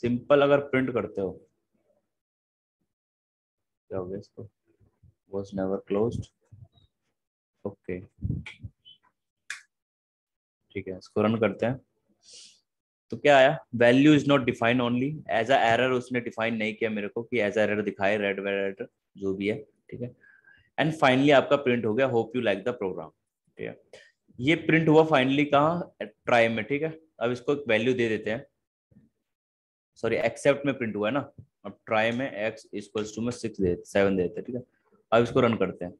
Simple अगर print करते हो क्या हो गया इसको, was never closed। ओके ठीक है, इसको रन करते हैं। तो क्या आया, value is not define only as a error, उसने डिफाइन नहीं किया मेरे को कि एज अ एरर दिखाए, रेड वेड जो भी है, ठीक है। एंड फाइनली आपका प्रिंट हो गया, hope you like the program, ठीक है। ये प्रिंट हुआ फाइनली कहाँ, ट्राई में, ठीक है। अब इसको एक वैल्यू दे देते हैं, सॉरी एक्सेप्ट में प्रिंट हुआ है ना, अब ट्राई में x इक्वल्स टू में 7 देते हैं, ठीक है। अब इसको रन करते हैं,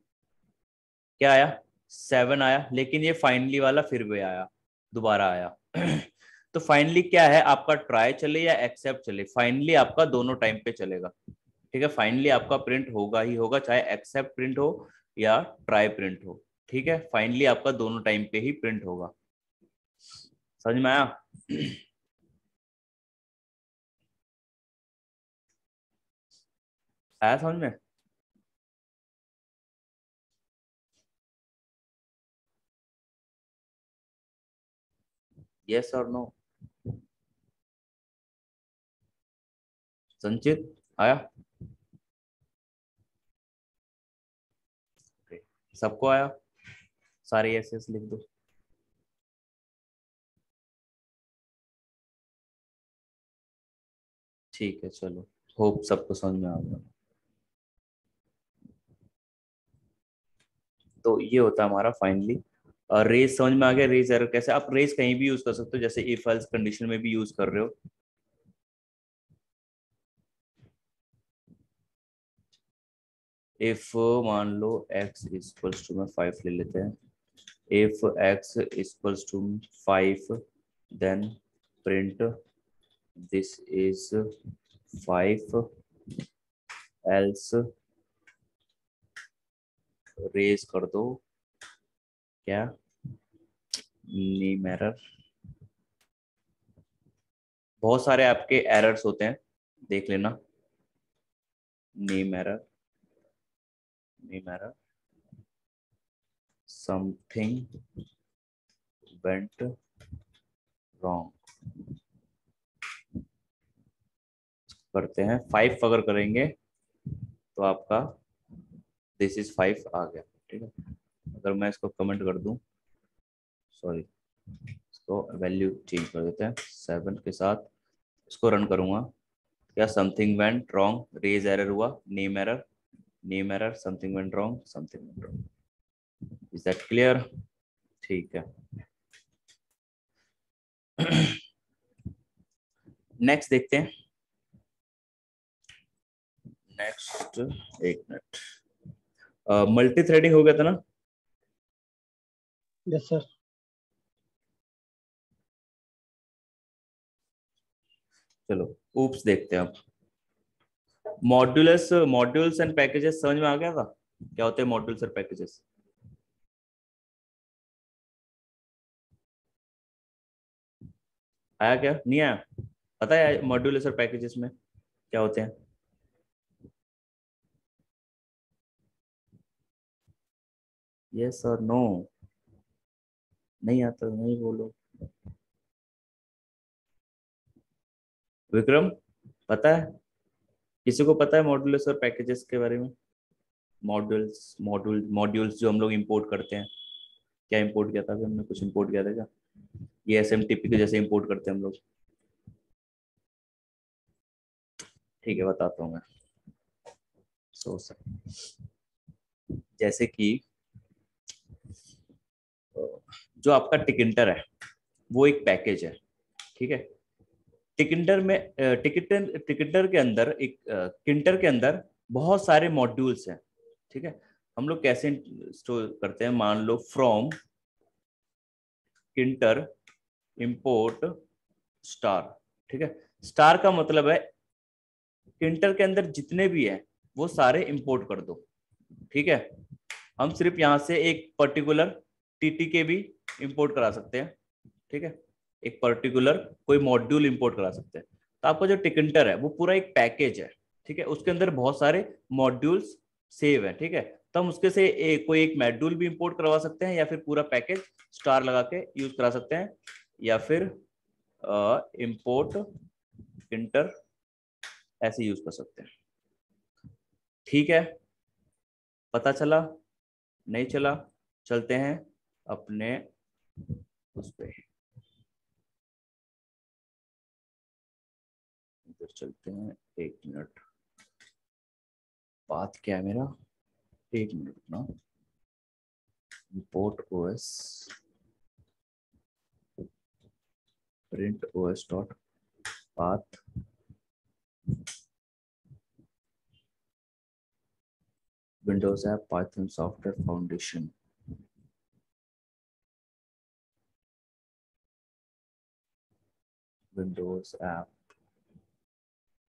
क्या आया, 7 आया, लेकिन ये फाइनली वाला फिर भी आया, दोबारा आया। तो फाइनली क्या है आपका, ट्राई चले या एक्सेप्ट चले, फाइनली आपका दोनों टाइम पे चलेगा, ठीक है। फाइनली आपका प्रिंट होगा ही होगा, चाहे एक्सेप्ट प्रिंट हो या ट्राई प्रिंट हो, ठीक है। फाइनली आपका दोनों टाइम पे ही प्रिंट होगा। समझ में आया? आया समझ में? यस और नो? संचित आया? Okay. सबको आया? सारे यस यस लिख दो। ठीक है चलो, होप सबको समझ में आ गया। तो ये होता है हमारा फाइनली। रेज समझ में आ गया, रेज एरर कैसे, आप रेज कहीं भी यूज कर सकते हो, जैसे इफ एल्स कंडीशन में भी यूज कर रहे हो। इफ मान लो x इक्वल्स टू में 5 ले लेते हैं, if x equals to 5 then print this is 5 else, raise कर दो क्या, नेम एरर। बहुत सारे आपके एरर्स होते हैं, देख लेना। Name error, name error, something went wrong, करते हैं 5 अगर करेंगे तो आपका दिस इज 5 आ गया, ठीक है। अगर मैं इसको कमेंट कर दूं, सॉरी इसको वैल्यू चेंज कर देते हैं 7 के साथ, इसको रन करूंगा, क्या something went wrong, raise error हुआ, name error, name error, something went wrong, something went wrong. Is that clear? ठीक है। नेक्स्ट देखते हैं, नेक्स्ट एक मिनट, मल्टी थ्रेडिंग हो गया था ना? Yes sir. चलो ऊप्स देखते हैं अब। मॉड्यूल्स एंड पैकेजेस समझ में आ गया था, क्या होते हैं मॉड्यूल्स और पैकेजेस? आया क्या, नहीं आया? पता है मॉड्यूल्स और पैकेजेस में क्या होते हैं? यस और नो? नहीं आता नहीं बोलो। विक्रम पता है, किसी को पता है मॉड्यूल्स और पैकेजेस के बारे में? मॉड्यूल्स जो हम लोग इंपोर्ट करते हैं, क्या इंपोर्ट किया था अभी हमने, कुछ इंपोर्ट किया था क्या? ये एसएमटीपी के जैसे इंपोर्ट करते हैं हम लोग, ठीक है बताता हूँ मैं। जैसे कि जो आपका टिकिंटर है वो एक पैकेज है, ठीक है। टिकिंटर में टिकिंटर के अंदर एक किंटर के अंदर बहुत सारे मॉड्यूल्स हैं, ठीक है। हम लोग कैसे स्टोर करते हैं, मान लो फ्रॉम किंटर इंपोर्ट स्टार, ठीक है। स्टार का मतलब है किंटर के अंदर जितने भी हैं वो सारे इंपोर्ट कर दो, ठीक है। हम सिर्फ यहाँ से एक पर्टिकुलर टीटी के भी इंपोर्ट करा सकते हैं, ठीक है। एक पर्टिकुलर कोई मॉड्यूल इंपोर्ट करा सकते हैं। तो आपका जो टिकंटर है वो पूरा एक पैकेज है, ठीक है। उसके अंदर बहुत सारे मॉड्यूल्स सेव है, ठीक है। तो हम उसके से कोई एक मॉड्यूल भी इंपोर्ट करवा सकते हैं, या फिर पूरा पैकेज स्टार लगा के यूज करा सकते हैं, या फिर इंपोर्ट टिकिंटर ऐसे यूज कर सकते हैं। ठीक है, पता चला? नहीं चला? चलते हैं अपने उस पे, इधर चलते हैं। एक मिनट, बात क्या है मेरा, एक मिनट ना। import os print os dot path windows app python software foundation। Windows app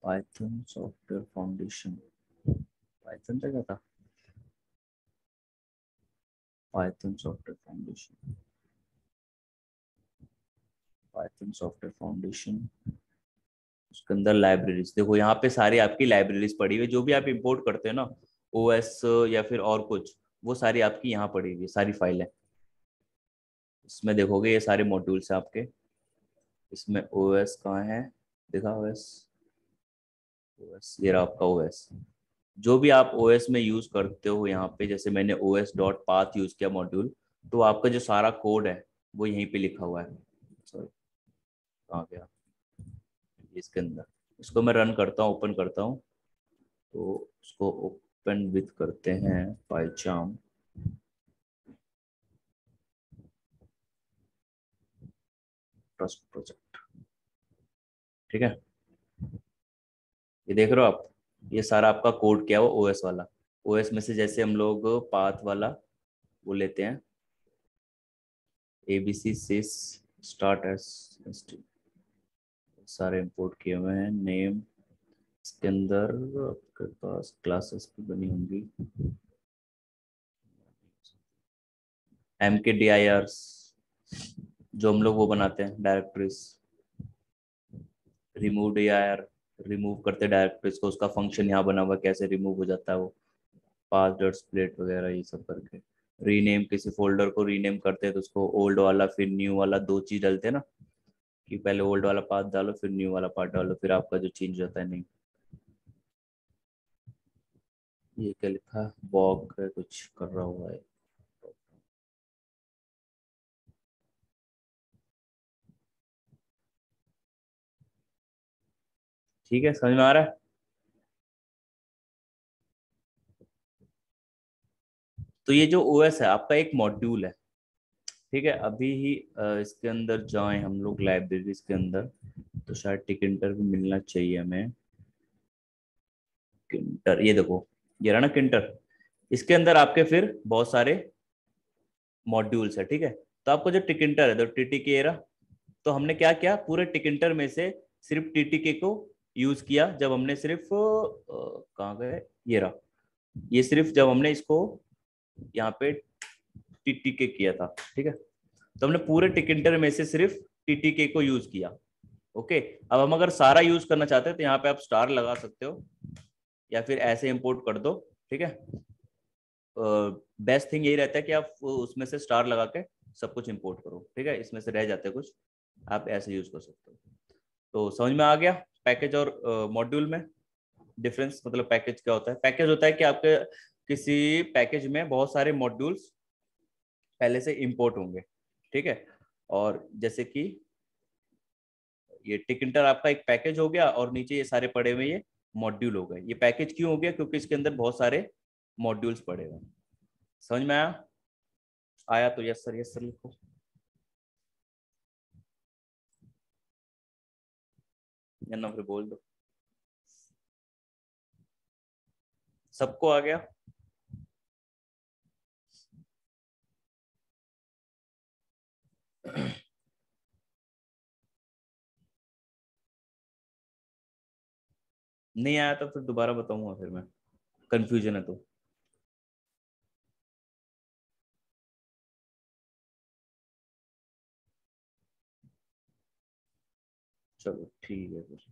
Python software foundation, Python का क्या था, Python software foundation, Python software foundation. उसके अंदर लाइब्रेरीज देखो, यहाँ पे सारी आपकी लाइब्रेरीज पड़ी हुई है, जो भी आप इंपोर्ट करते हैं ना ओएस या फिर और कुछ, वो सारी आपकी यहाँ पड़ी हुई है, सारी फाइल है। इसमें देखोगे ये सारे मॉड्यूल्स हैं आपके। इसमें ओएस कहाँ है, देखा ओएस, ओएस ये रहा आपका ओएस। जो भी आप ओएस में यूज करते हो यहाँ पे, जैसे मैंने ओएस डॉट पाथ यूज किया मॉड्यूल, तो आपका जो सारा कोड है वो यहीं पे लिखा हुआ है। सॉरी, कहाँ गया, इसके अंदर। इसको मैं रन करता हूँ, ओपन करता हूँ, तो उसको ओपन विथ करते हैं पाइचाम। ट्रस्ट प्रोजेक्ट, ठीक है। ये देख रहे हो आप, ये सारा आपका कोड क्या है वो ओएस वाला। ओएस में से जैसे हम लोग पाथ वाला वो लेते हैं, एबीसी सिस स्टार्ट एस, सारे इंपोर्ट किए हुए हैं। नेम, इसके अंदर आपके पास क्लासेस भी बनी होंगी, mkdirs, जो हम लोग वो बनाते हैं डायरेक्टरीज। रिमूव dir, रिमूव करते डायरेक्टरीज को, उसका फंक्शन यहाँ बना हुआ, कैसे रिमूव हो जाता है वो, पास डॉट स्प्लिट वगैरह ये सब करके। रीनेम, किसी फोल्डर को रीनेम करते हैं तो उसको ओल्ड वाला फिर न्यू वाला, दो चीज डालते हैं ना, कि पहले ओल्ड वाला पाथ डालो फिर न्यू वाला पाथ डालो, फिर आपका जो चेंज होता है। नहीं, ये क्या लिखा है, वॉक है, कुछ कर रहा हुआ है। ठीक है, समझ में आ रहा है? तो ये जो ओएस है आपका एक मॉड्यूल है, ठीक है। अभी ही इसके अंदर जाएं हम लोग लाइब्रेरीज के अंदर, तो शायद टिकिंटर भी मिलना चाहिए हमें। किंटर, ये देखो, ये रहा ना किंटर। इसके अंदर आपके फिर बहुत सारे मॉड्यूल्स है, ठीक है। तो आपको जो टिकिंटर है, तो टीटीके रहा, तो हमने क्या किया, पूरे टिकिंटर में से सिर्फ टीटीके को यूज किया, जब हमने सिर्फ कहाँ गए, ये रहा, ये सिर्फ जब हमने इसको यहाँ पे टीटीके किया था, ठीक है। तो हमने पूरे टिकिंटर में से सिर्फ टीटीके को यूज किया। ओके, अब हम अगर सारा यूज करना चाहते हैं तो यहाँ पे आप स्टार लगा सकते हो, या फिर ऐसे इंपोर्ट कर दो, ठीक है। बेस्ट थिंग यही रहता है कि आप उसमें से स्टार लगा के सब कुछ इंपोर्ट करो, ठीक है। इसमें से रह जाते हैं कुछ, आप ऐसे यूज कर सकते हो। तो समझ में आ गया पैकेज और मॉड्यूल में डिफरेंस? मतलब पैकेज क्या होता है, पैकेज होता है कि आपके किसी पैकेज में बहुत सारे मॉड्यूल्स पहले से इंपोर्ट होंगे, ठीक है। और जैसे कि ये टिकिंटर आपका एक पैकेज हो गया, और नीचे ये सारे पड़े हुए ये मॉड्यूल हो गए। ये पैकेज क्यों हो गया, क्योंकि इसके अंदर बहुत सारे मॉड्यूल्स पड़े हुए हैं। समझ में आया? आया तो यस सर लिखो। या ना फिर बोल दो, सबको आ गया? नहीं आया तो फिर दोबारा बताऊंगा, फिर मैं, कंफ्यूजन है तो। चलो ठीक है फिर,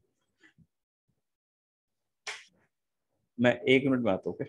मैं 1 मिनट में आता हूँ, ओके।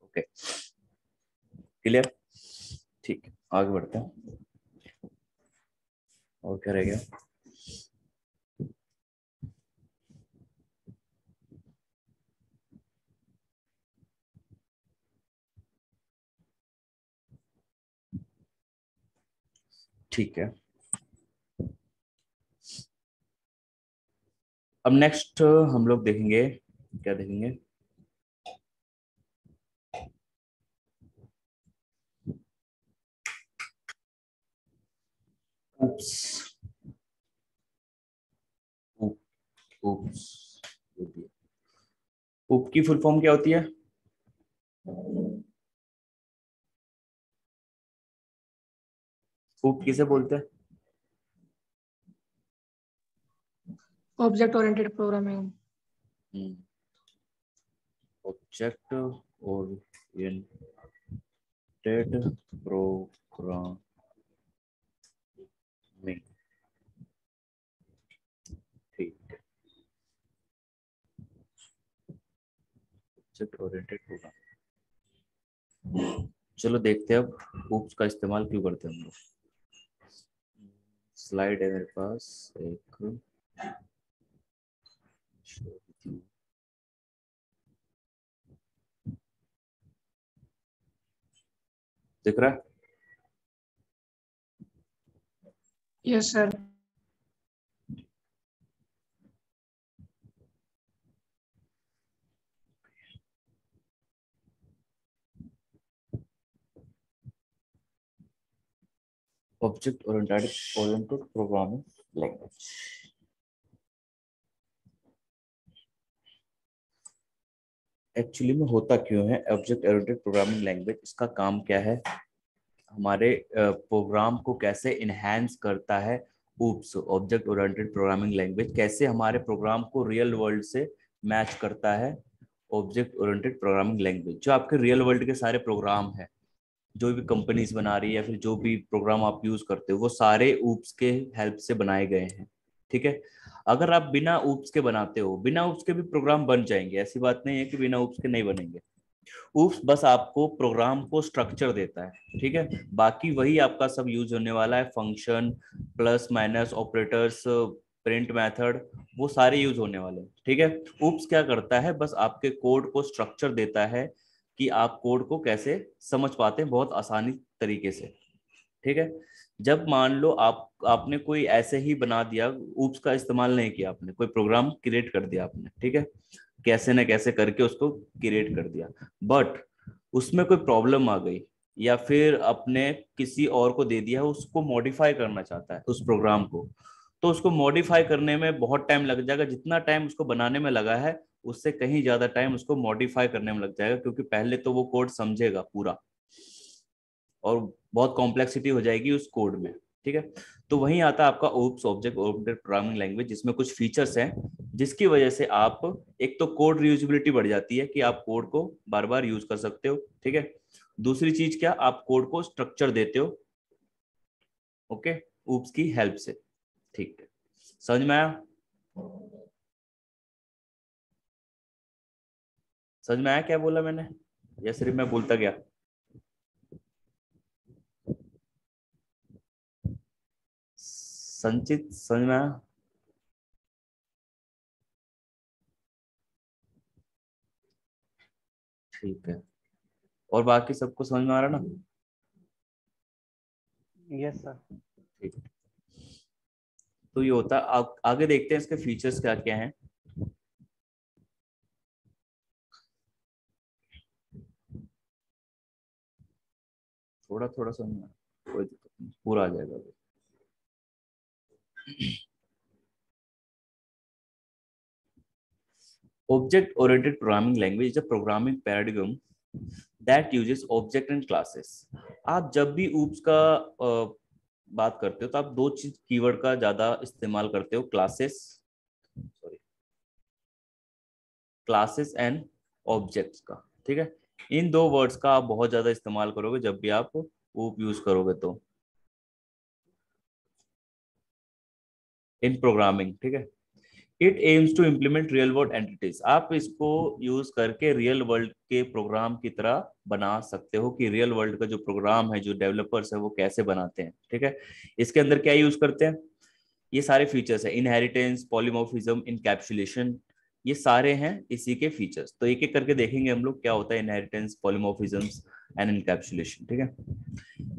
ओके, क्लियर, ठीक है, आगे बढ़ते हैं। और क्या रह गया? ठीक है, अब नेक्स्ट हम लोग देखेंगे, क्या देखेंगे? उप्स, उप, उप्स, उप की फुल फॉर्म क्या होती है? उप किसे बोलते हैं? Object oriented programming. Object oriented programming, ठीक है, ऑब्जेक्ट ओरिएंटेड प्रोग्राम। चलो देखते हैं अब उप्स का इस्तेमाल क्यों करते हैं हम लोग। स्लाइड है मेरे पास एक, दिख रहा है? Yes sir. Object oriented programming language. Actually में होता क्यों है ऑब्जेक्ट ओरिएंटेड प्रोग्रामिंग लैंग्वेज? इसका काम क्या है? हमारे प्रोग्राम को कैसे इनहेंस करता है oops, object oriented programming language कैसे हमारे प्रोग्राम को रियल वर्ल्ड से मैच करता है? ऑब्जेक्ट ओरिएंटेड प्रोग्रामिंग लैंग्वेज जो आपके रियल वर्ल्ड के सारे प्रोग्राम है, जो भी कंपनीज बना रही है या फिर जो भी प्रोग्राम आप यूज करते हो, वो सारे ऊप्स के हेल्प से बनाए गए हैं। ठीक है, अगर आप बिना ऊप्स के बनाते हो, बिना ऊप्स के भी प्रोग्राम बन जाएंगे, ऐसी बात नहीं है कि बिना ऊप्स के नहीं बनेंगे। ऊप्स बस आपको प्रोग्राम को स्ट्रक्चर देता है, ठीक है, बाकी वही आपका सब यूज होने वाला है, function, plus minus operators, print method, वो सारे यूज होने वाले हैं। ठीक है, ऊप्स क्या करता है, बस आपके कोड को स्ट्रक्चर देता है कि आप कोड को कैसे समझ पाते हैं बहुत आसानी तरीके से। ठीक है, जब मान लो आपने कोई ऐसे ही बना दिया, ऊप्स का इस्तेमाल नहीं किया, आपने कोई प्रोग्राम क्रिएट कर दिया आपने, ठीक है, कैसे ना कैसे करके उसको क्रिएट कर दिया, बट उसमें कोई प्रॉब्लम आ गई या फिर अपने किसी और को दे दिया, उसको मॉडिफाई करना चाहता है उस प्रोग्राम को, तो उसको मॉडिफाई करने में बहुत टाइम लग जाएगा। जितना टाइम उसको बनाने में लगा है उससे कहीं ज्यादा टाइम उसको मॉडिफाई करने में लग जाएगा, क्योंकि पहले तो वो कोड समझेगा पूरा और बहुत कॉम्प्लेक्सिटी हो जाएगी उस कोड में। ठीक है, तो वहीं आता है आपका OOPs, object oriented programming language, जिसमें कुछ फीचर्स हैं जिसकी वजह से आप, एक तो कोड रीयूजेबिलिटी बढ़ जाती है कि आप कोड को बार बार यूज कर सकते हो। ठीक है, दूसरी चीज क्या, आप कोड को स्ट्रक्चर देते हो, ओके, ओप्स की हेल्प से। ठीक है, समझ में आया? समझ में आया क्या बोला मैंने, या सिर्फ मैं बोलता गया? संचित, समझ में आया? ठीक है, और बाकी सबको समझ में आ रहा ना? Yes sir. ठीक है, तो ये होता है। आगे देखते हैं इसके फीचर्स क्या क्या हैं। थोड़ा थोड़ा समझना, कोई दिक्कत नहीं, पूरा आ जाएगा अभी। Object oriented programming language is a programming paradigm that uses object and classes। आप जब भी oops का बात करते हो तो आप दो चीज कीवर्ड का ज्यादा इस्तेमाल करते हो, classes, sorry, classes and objects का। ठीक है, इन दो वर्ड्स का आप बहुत ज्यादा इस्तेमाल करोगे जब भी आप oop यूज करोगे तो इन प्रोग्रामिंग। ठीक है, it aims to implement real world entities. आप इसको यूज करके रियल वर्ल्ड के प्रोग्राम की तरह बना सकते हो कि रियल वर्ल्ड का जो प्रोग्राम है, जो डेवलपर्स है, वो कैसे बनाते हैं। ठीक है, इसके अंदर क्या यूज करते हैं, ये सारे फीचर्स है, इनहेरिटेंस, पॉलीमॉर्फिज्म, इनकैप्सुलेशन, ये सारे हैं इसी के फीचर्स। तो एक एक करके देखेंगे हम लोग क्या होता है इनहेरिटेंस, पॉलीमॉर्फिज्म्स एंड इनकैप्सुलेशन। ठीक है,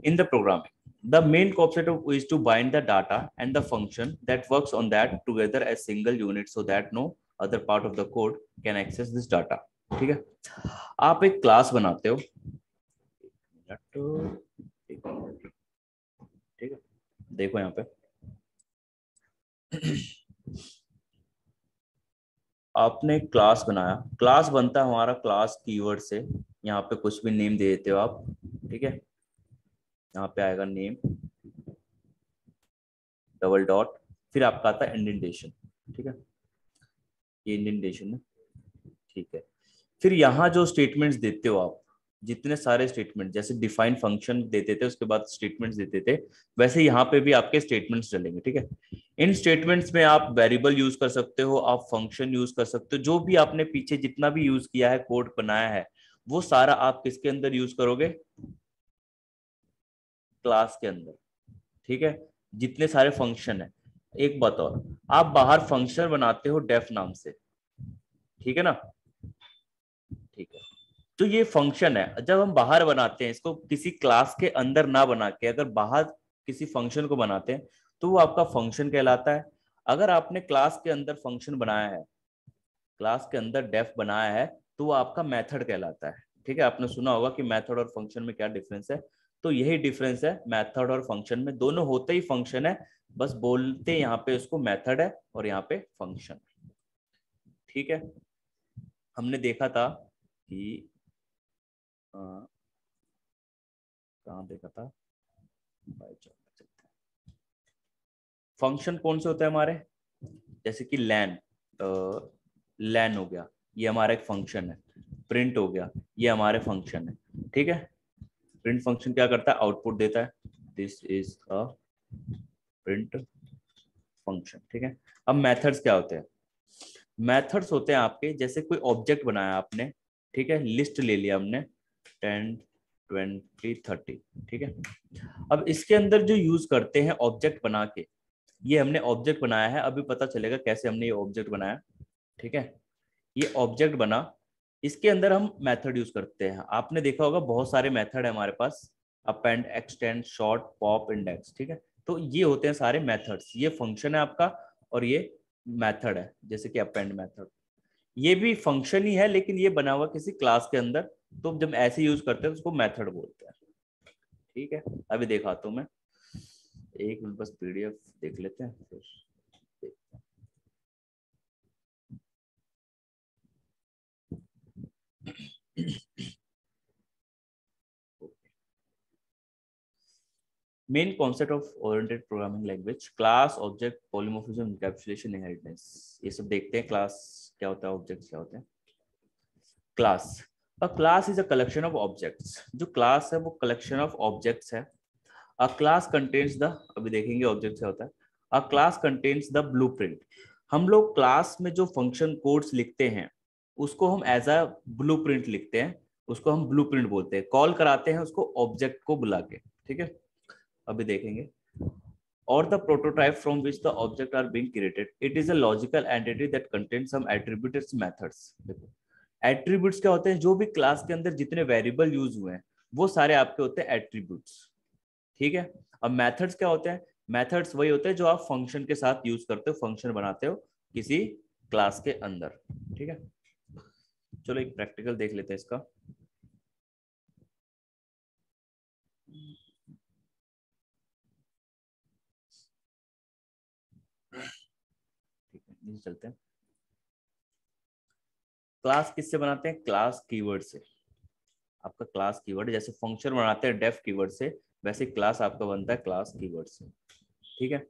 in the programming, the main concept is to bind the data and the function that works on that together as single unit so that no other part of the code can access this data. ठीक है, आप एक class बनाते हो, ठीक है, देखो यहाँ पे आपने क्लास बनाया, क्लास बनता है हमारा क्लास कीवर्ड से। यहाँ पे कुछ भी नेम दे देते हो आप, ठीक है, यहाँ पे आएगा नेम, डबल डॉट, फिर आपका आता है इंडेंटेशन। ठीक है, ये इंडेंटेशन है, ठीक है। फिर यहाँ जो स्टेटमेंट्स देते हो आप, जितने सारे स्टेटमेंट, जैसे डिफाइन फंक्शन देते थे उसके बाद स्टेटमेंट्स देते थे, वैसे यहाँ पे भी आपके स्टेटमेंट्स चलेंगे। ठीक है, इन स्टेटमेंट्स में आप वेरिएबल यूज कर सकते हो, आप फंक्शन यूज कर सकते हो, जो भी आपने पीछे जितना भी यूज किया है, कोड बनाया है, वो सारा आप किसके अंदर यूज करोगे, क्लास के अंदर। ठीक है, जितने सारे फंक्शन है। एक बात और, आप बाहर फंक्शन बनाते हो डेफ नाम से, ठीक है ना, ठीक है। तो ये फंक्शन है, जब हम बाहर बनाते हैं इसको, किसी क्लास के अंदर ना बना के अगर बाहर किसी फंक्शन को बनाते हैं तो वो आपका फंक्शन कहलाता है। अगर आपने क्लास के अंदर फंक्शन बनाया है, क्लास के अंदर डेफ बनाया है, तो वो आपका मेथड कहलाता है। ठीक है, आपने सुना होगा कि मेथड और फंक्शन में क्या डिफरेंस है, तो यही डिफरेंस है मेथड और फंक्शन में। दोनों होते ही फंक्शन है, बस बोलते यहाँ पे उसको मेथड है और यहाँ पे फंक्शन। ठीक है, हमने देखा था कि कहाँ देखा था, फंक्शन कौन से होते हैं हमारे, जैसे कि लैन, लैन हो गया, ये हमारा एक फंक्शन है। प्रिंट हो गया, ये हमारे फंक्शन है। ठीक है, प्रिंट फंक्शन क्या करता है, आउटपुट देता है, this is a print function. ठीक है, अब मेथड्स क्या होते हैं, मेथड्स होते हैं आपके, जैसे कोई ऑब्जेक्ट बनाया आपने, ठीक है, लिस्ट ले लिया हमने 10 20 30, ठीक है। अब इसके अंदर जो यूज करते हैं ऑब्जेक्ट बना के, ये हमने ऑब्जेक्ट बनाया है, अभी पता चलेगा कैसे हमने ये ऑब्जेक्ट बनाया। ठीक है, ये ऑब्जेक्ट बना, इसके अंदर हम मेथड यूज करते हैं। आपने देखा होगा बहुत सारे मेथड है हमारे पास, append, extend, sort, pop, index. ठीक है, तो ये होते हैं सारे मेथड्स, ये फंक्शन है आपका और ये मेथड है, जैसे कि अपेंड मेथड, ये भी फंक्शन ही है लेकिन ये बना हुआ किसी क्लास के अंदर, तो जब ऐसे यूज करते हैं तो उसको मेथड बोलते हैं। ठीक है, अभी दिखाता हूं मैं, एक मिनट बस पीडीएफ देख लेते हैं फिर देखते हैं। Main concept of oriented programming language, class, object, polymorphism, encapsulation, inheritance, ये सब देखते हैं। क्लास क्या होता है, ऑब्जेक्ट क्या होते हैं। Class, a class is a collection of objects, जो क्लास है वो कलेक्शन ऑफ ऑब्जेक्ट्स है। अ क्लास कंटेन्स द, अभी देखेंगे ऑब्जेक्ट क्या होता है। अ क्लास कंटेन्स द ब्लूप्रिंट, हम लोग क्लास में जो फंक्शन कोड्स लिखते हैं उसको हम एज अ ब्लूप्रिंट लिखते हैं, उसको हम ब्लूप्रिंट बोलते हैं, कॉल कराते हैं उसको ऑब्जेक्ट को बुला के। ठीक है, अभी देखेंगे। और the prototype from which the object are being created, it is a logical entity that contains some attributes methods। देखो एट्रीब्यूट्स क्या होते हैं, जो भी क्लास के अंदर जितने वेरिएबल यूज हुए हैं वो सारे आपके होते हैं एट्रीब्यूट्स। ठीक है, अब मेथड्स क्या होते हैं, मेथड्स वही होते हैं जो आप फंक्शन के साथ यूज करते हो, फंक्शन बनाते हो किसी क्लास के अंदर। ठीक है, चलो एक प्रैक्टिकल देख लेते हैं इसका। ठीक है, नीचे चलते हैं। क्लास किससे बनाते हैं, क्लास कीवर्ड से। आपका क्लास कीवर्ड, जैसे फंक्शन बनाते हैं डेफ कीवर्ड से, वैसे क्लास आपका बनता है क्लास कीवर्ड से। ठीक है,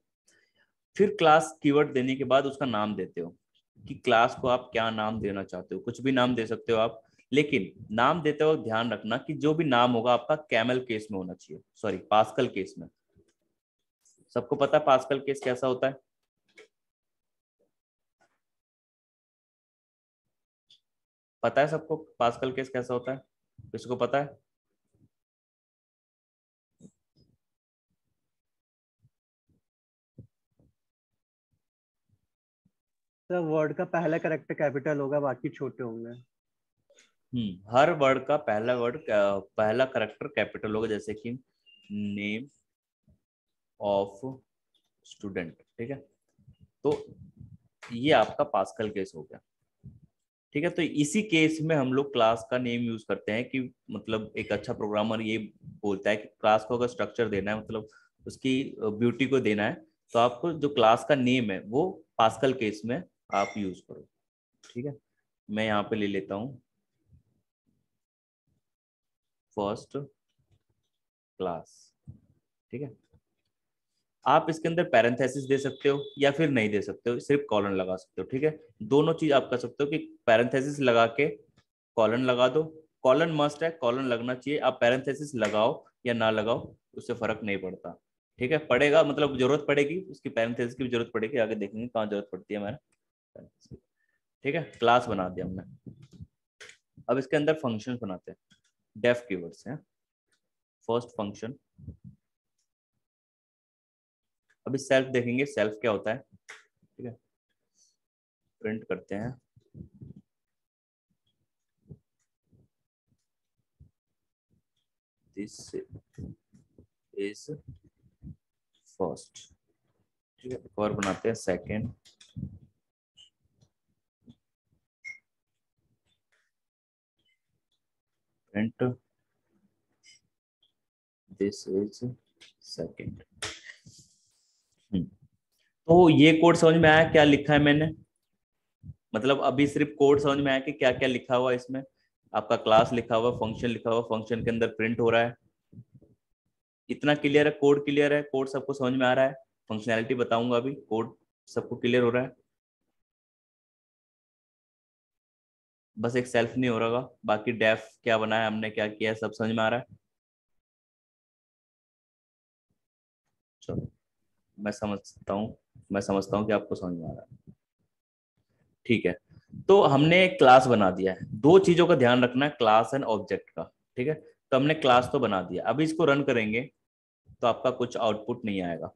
फिर क्लास कीवर्ड देने के बाद उसका नाम देते हो कि क्लास को आप क्या नाम देना चाहते हो, कुछ भी नाम दे सकते हो आप, लेकिन नाम देते वक्त ध्यान रखना कि जो भी नाम होगा आपका कैमल केस में होना चाहिए, सॉरी पास्कल केस में। सबको पता है पास्कल केस कैसा होता है, पता है सबको पास्कल केस कैसा होता है? किसको पता है? सर वर्ड का पहला कैरेक्टर कैपिटल होगा, बाकी छोटे होंगे। हर वर्ड का पहला करेक्टर कैपिटल होगा, जैसे कि नेम ऑफ स्टूडेंट। ठीक है, तो ये आपका पास्कल केस हो गया। ठीक है, तो इसी केस में हम लोग क्लास का नेम यूज करते हैं कि मतलब एक अच्छा प्रोग्रामर ये बोलता है कि क्लास को अगर स्ट्रक्चर देना है, मतलब उसकी ब्यूटी को देना है, तो आपको जो क्लास का नेम है वो पास्कल केस में आप यूज करो। ठीक है, मैं यहाँ पे ले लेता हूँ फर्स्ट क्लास। ठीक है, आप इसके अंदर पैरेंथेसिस दे सकते हो या फिर नहीं दे सकते हो, सिर्फ कॉलन लगा सकते हो। ठीक है, दोनों चीज आप कर सकते हो कि पैरेंथेसिस लगा के कॉलन लगा दो। कॉलन मस्ट है, कॉलन लगना चाहिए। आप पैरेंथेसिस लगाओ या ना लगाओ उससे फर्क नहीं पड़ता। ठीक है, पड़ेगा मतलब जरूरत पड़ेगी उसकी, पैरेंथेसिस की भी जरूरत पड़ेगी, आगे देखेंगे कहाँ जरूरत पड़ती है हमारे। ठीक है, क्लास बना दिया हमने। अब इसके अंदर फंक्शन बनाते हैं, डेफ कीवर्ड्स हैं। फर्स्ट फंक्शन, अभी सेल्फ देखेंगे, सेल्फ क्या होता है। ठीक है, प्रिंट करते हैं दिस इज फर्स्ट। ठीक है, और बनाते हैं second, print this is second. तो ये कोड समझ में आया क्या लिखा है मैंने? मतलब अभी सिर्फ कोड समझ में आया कि क्या क्या लिखा हुआ है इसमें। आपका क्लास लिखा हुआ, फंक्शन लिखा हुआ, फंक्शन के अंदर प्रिंट हो रहा है। इतना क्लियर है? कोड क्लियर है? कोड सबको समझ में आ रहा है? फंक्शनैलिटी बताऊंगा अभी, कोड सबको क्लियर हो रहा है? बस एक सेल्फ नहीं हो रहा, बाकी डेफ क्या बनाया हमने, क्या किया है, सब समझ में आ रहा है? चलो, मैं समझता हूँ कि आपको समझ में आ रहा है। ठीक है, तो हमने एक क्लास बना दिया है। दो चीजों का ध्यान रखना है, क्लास एंड ऑब्जेक्ट का। ठीक है, तो हमने क्लास तो बना दिया, अभी इसको रन करेंगे तो आपका कुछ आउटपुट नहीं आएगा।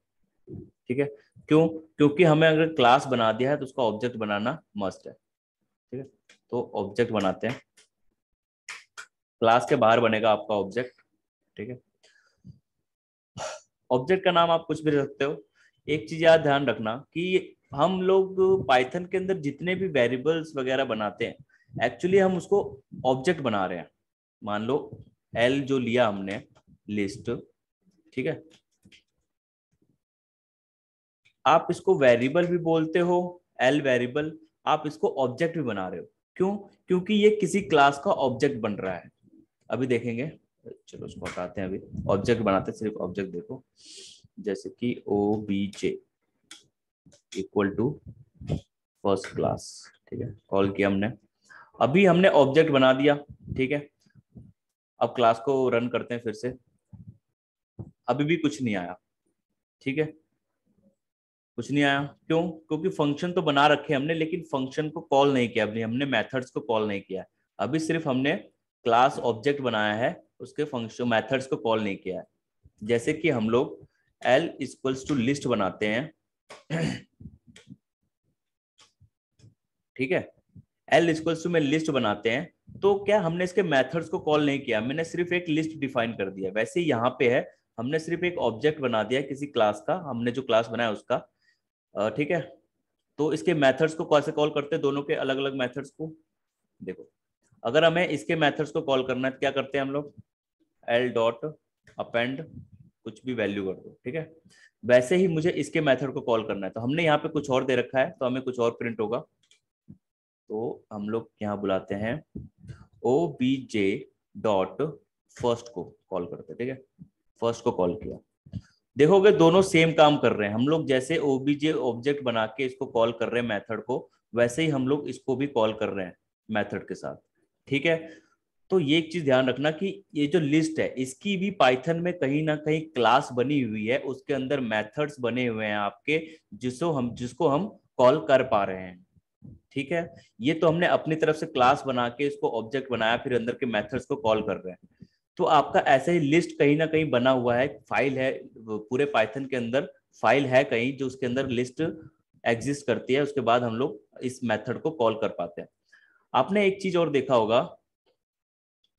ठीक है, क्यों? क्योंकि हमें अगर क्लास बना दिया है तो उसका ऑब्जेक्ट बनाना मस्ट है। ठीक है, तो ऑब्जेक्ट बनाते हैं। क्लास के बाहर बनेगा आपका ऑब्जेक्ट। ठीक है, ऑब्जेक्ट का नाम आप कुछ भी रख सकते हो। एक चीज याद ध्यान रखना कि हम लोग पाइथन के अंदर जितने भी वेरिएबल्स वगैरह बनाते हैं, एक्चुअली हम उसको ऑब्जेक्ट बना रहे हैं। मान लो एल जो लिया हमने लिस्ट, ठीक है, आप इसको वेरिएबल भी बोलते हो, एल वेरिएबल, आप इसको ऑब्जेक्ट भी बना रहे हो। क्यों? क्योंकि ये किसी क्लास का ऑब्जेक्ट बन रहा है। अभी देखेंगे, चलो उसको हटाते हैं, अभी ऑब्जेक्ट बनाते हैं। सिर्फ ऑब्जेक्ट देखो, जैसे कि obj equal to first class. ठीक है, कॉल किया हमने, अभी हमने ऑब्जेक्ट बना दिया। ठीक है, अब क्लास को रन करते हैं फिर से, अभी भी कुछ नहीं आया। ठीक है, कुछ नहीं आया, क्यों? क्योंकि फंक्शन तो बना रखे हमने, लेकिन फंक्शन को कॉल नहीं किया, अभी हमने मेथड्स को कॉल नहीं किया। अभी सिर्फ हमने क्लास ऑब्जेक्ट बनाया है, उसके फंक्शन मेथड्स को कॉल नहीं किया है। जैसे कि हम लोग एल इक्वल्स टू लिस्ट बनाते हैं। ठीक है, एल इक्वल्स टू में लिस्ट बनाते हैं, तो क्या हमने इसके मेथड्स को कॉल नहीं किया, मैंने सिर्फ एक लिस्ट डिफाइन कर दिया। वैसे ही यहाँ पे है, हमने सिर्फ एक ऑब्जेक्ट बना दिया किसी क्लास का, हमने जो क्लास बनाया उसका। ठीक है, तो इसके मेथड्स को कैसे कॉल करते हैं, दोनों के अलग अलग मेथड्स को देखो। अगर हमें इसके मेथड्स को कॉल करना है तो क्या करते हैं हम लोग, एल डॉट अपेंड कुछ भी वैल्यू कर दो। ठीक है, वैसे ही मुझे इसके मेथड को कॉल करना है, तो हमने यहाँ पे कुछ और दे रखा है, तो हमें कुछ और प्रिंट होगा। तो हम लोग यहाँ बुलाते हैं obj डॉट फर्स्ट को कॉल करते हैं। ठीक है, फर्स्ट को कॉल किया, देखोगे दोनों सेम काम कर रहे हैं। हम लोग जैसे obj ऑब्जेक्ट बना के इसको कॉल कर रहे हैं मेथड को, वैसे ही हम लोग इसको भी कॉल कर रहे हैं मेथड के साथ। ठीक है, तो ये एक चीज ध्यान रखना कि ये जो लिस्ट है इसकी भी पाइथन में कहीं ना कहीं क्लास बनी हुई है, उसके अंदर मेथड्स बने हुए हैं आपके, जिसको हम कॉल कर पा रहे हैं। ठीक है, ये तो हमने अपनी तरफ से क्लास बना के इसको ऑब्जेक्ट बनाया, फिर अंदर के मेथड्स को कॉल कर रहे हैं। तो आपका ऐसे ही लिस्ट कहीं ना कहीं बना हुआ है, फाइल है पूरे पाइथन के अंदर, फाइल है कहीं जो उसके अंदर लिस्ट एग्जिस्ट करती है, उसके बाद हम लोग इस मेथड को कॉल कर पाते हैं। आपने एक चीज और देखा होगा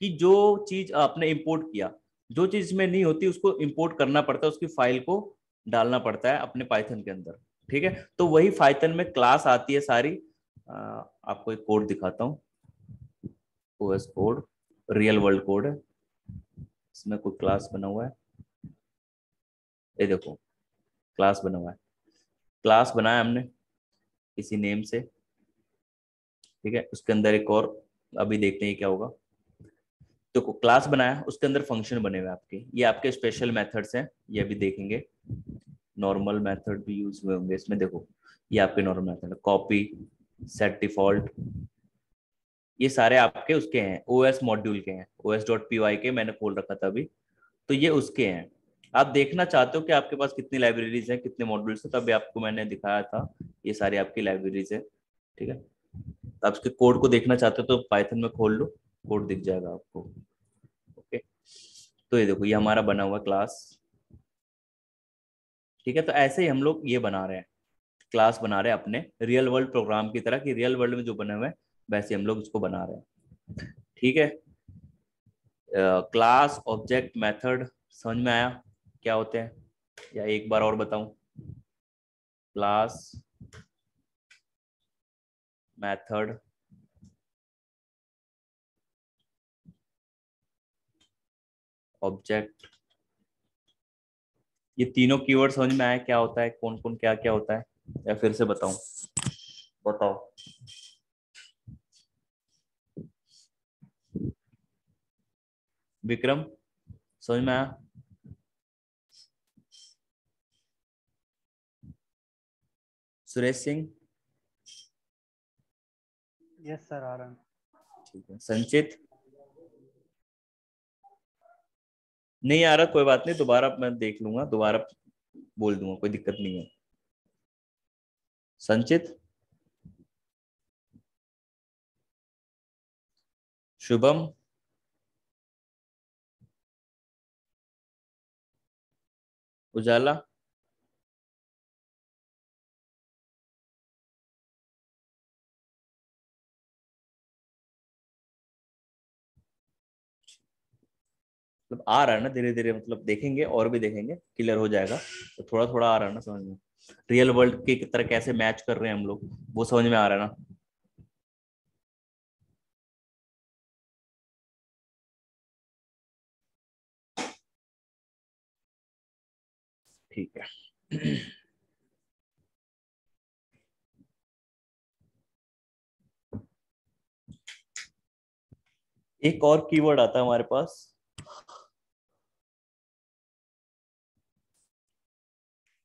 कि जो चीज आपने इंपोर्ट किया, जो चीज में नहीं होती उसको इंपोर्ट करना पड़ता है, उसकी फाइल को डालना पड़ता है अपने पाइथन के अंदर। ठीक है, तो वही पाइथन में क्लास आती है सारी। आपको एक कोड दिखाता हूँ, OS code, real world code है, इसमें कोई क्लास बना हुआ है, ये देखो क्लास बना हुआ है, क्लास बनाया हमने किसी नेम से। ठीक है, उसके अंदर एक और, अभी देखते हैं क्या होगा। तो क्लास बनाया, उसके अंदर फंक्शन बने हुए आपके, ये आपके स्पेशल मेथड्स हैं, ये भी देखेंगे। नॉर्मल मेथड भी यूज हुए होंगे इसमें, देखो ये आपके normal method, copy, set default, ये सारे आपके उसके हैं, ओएस मॉड्यूल के हैं, os.py के मैंने खोल रखा था अभी, तो ये उसके हैं। आप देखना चाहते हो कि आपके पास कितनी लाइब्रेरीज हैं, कितने मॉड्यूल्स हैं, तभी आपको मैंने दिखाया था ये सारी आपकी लाइब्रेरीज है। ठीक है, तो आप इसके कोड को देखना चाहते हो तो पाइथन में खोल लो, कोड दिख जाएगा आपको। ओके, तो ये देखो ये हमारा बना हुआ क्लास। ठीक है, तो ऐसे ही हम लोग ये बना रहे हैं, क्लास बना रहे हैं अपने रियल वर्ल्ड प्रोग्राम की तरह, कि रियल वर्ल्ड में जो बने हुए हैं वैसे हम लोग इसको बना रहे हैं। ठीक है, क्लास, ऑब्जेक्ट, मेथड समझ में आया क्या होते हैं, या एक बार और बताऊं? क्लास, मेथड, ऑब्जेक्ट, ये तीनों कीवर्ड समझ में आया क्या होता है, कौन कौन क्या क्या होता है, या फिर से बताऊं? बताओ। विक्रम, समझ में आया? सुरेश सिंह? यस सर, आ रहा है। ठीक है, संचित? नहीं आ रहा, कोई बात नहीं, दोबारा मैं देख लूंगा, दोबारा बोल दूंगा, कोई दिक्कत नहीं है। संचित? शुभम? उजाला? मतलब आ रहा है ना धीरे धीरे, मतलब देखेंगे और भी देखेंगे, क्लियर हो जाएगा, तो थोड़ा थोड़ा आ रहा है ना समझ में, रियल वर्ल्ड की तरह कैसे मैच कर रहे हैं हम लोग, वो समझ में आ रहा है ना? ठीक है। एक और कीवर्ड आता है हमारे पास,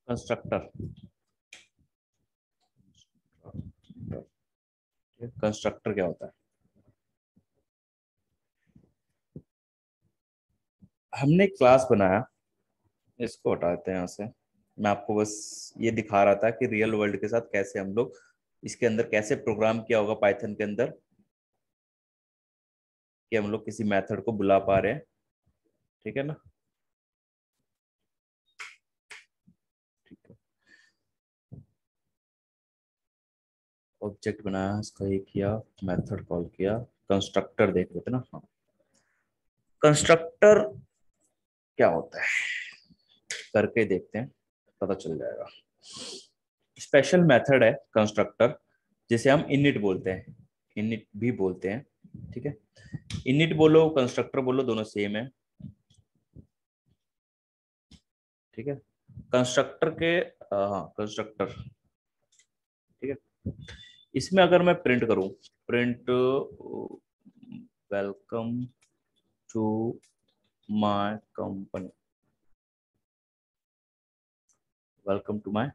कंस्ट्रक्टर। कंस्ट्रक्टर क्या होता है? हमने एक क्लास बनाया, इसको हटाते हैं यहाँ से, मैं आपको बस ये दिखा रहा था कि रियल वर्ल्ड के साथ कैसे हम लोग इसके अंदर कैसे प्रोग्राम किया होगा पाइथन के अंदर, कि हम लोग किसी मेथड को बुला पा रहे हैं। ठीक है ना? ठीक है, ऑब्जेक्ट बनाया, इसका ये किया, मेथड कॉल किया, कंस्ट्रक्टर देख लेते ना। हाँ, कंस्ट्रक्टर क्या होता है करके देखते हैं, पता चल जाएगा। स्पेशल मेथड है कंस्ट्रक्टर, जिसे हम इनिट बोलते हैं, इनिट भी बोलते हैं। ठीक है, इनिट बोलो कंस्ट्रक्टर बोलो दोनों सेम है। ठीक है, कंस्ट्रक्टर के, हाँ कंस्ट्रक्टर। ठीक है, इसमें अगर मैं प्रिंट करूं, print welcome to my company, welcome to my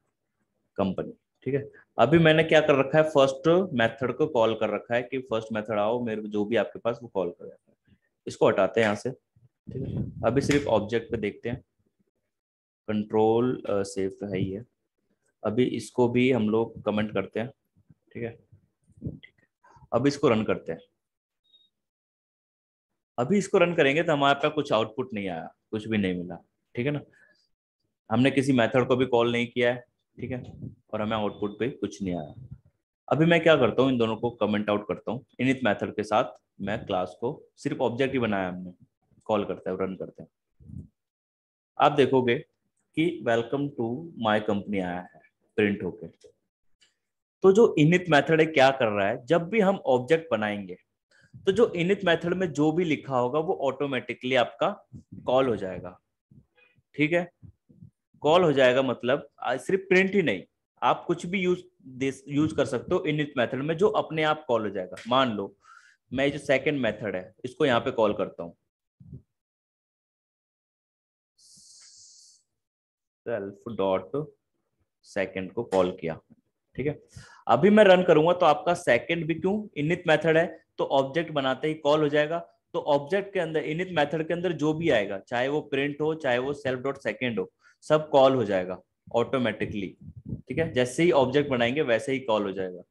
company. ठीक है, अभी मैंने क्या कर रखा है, फर्स्ट मेथड को कॉल कर रखा है कि फर्स्ट मेथड आओ मेरे, जो भी आपके पास वो कॉल कर जाता है। इसको हटाते हैं यहाँ से। ठीक है, अभी सिर्फ ऑब्जेक्ट पे देखते हैं, कंट्रोल सेव तो है ही है। अभी इसको भी हम लोग कमेंट करते हैं। ठीक है, ठीक है, अब इसको रन करते हैं। अभी इसको रन करेंगे तो हमारे पास कुछ आउटपुट नहीं आया, कुछ भी नहीं मिला, ठीक है ना। हमने किसी मेथड को भी कॉल नहीं किया है, ठीक है, और हमें आउटपुट पे कुछ नहीं आया। अभी मैं क्या करता हूँ, इन दोनों को कमेंट आउट करता हूँ। इनिट मेथड के साथ मैं क्लास को सिर्फ ऑब्जेक्ट ही बनाया हमने, कॉल करते हैं, रन करते हैं। आप देखोगे कि वेलकम टू माय कंपनी आया है प्रिंट होके। तो जो इनिट मेथड है क्या कर रहा है, जब भी हम ऑब्जेक्ट बनाएंगे तो जो इनिट मेथड में जो भी लिखा होगा वो ऑटोमेटिकली आपका कॉल हो जाएगा, ठीक है। कॉल हो जाएगा मतलब सिर्फ प्रिंट ही नहीं, आप कुछ भी यूज कर सकते हो इनिट मेथड में, जो अपने आप कॉल हो जाएगा। मान लो मैं जो सेकंड मेथड है इसको यहाँ पे कॉल करता हूँ, सेल्फ डॉट सेकंड को कॉल किया, ठीक है। अभी मैं रन करूंगा तो आपका सेकंड भी, क्यों, इनिट मेथड है तो ऑब्जेक्ट बनाते ही कॉल हो जाएगा। तो ऑब्जेक्ट के अंदर, इनिट मेथड के अंदर जो भी आएगा, चाहे वो प्रिंट हो चाहे वो सेल्फ डॉट सेकंड हो, सब कॉल हो जाएगा ऑटोमेटिकली, ठीक है। जैसे ही ऑब्जेक्ट बनाएंगे वैसे ही कॉल हो जाएगा।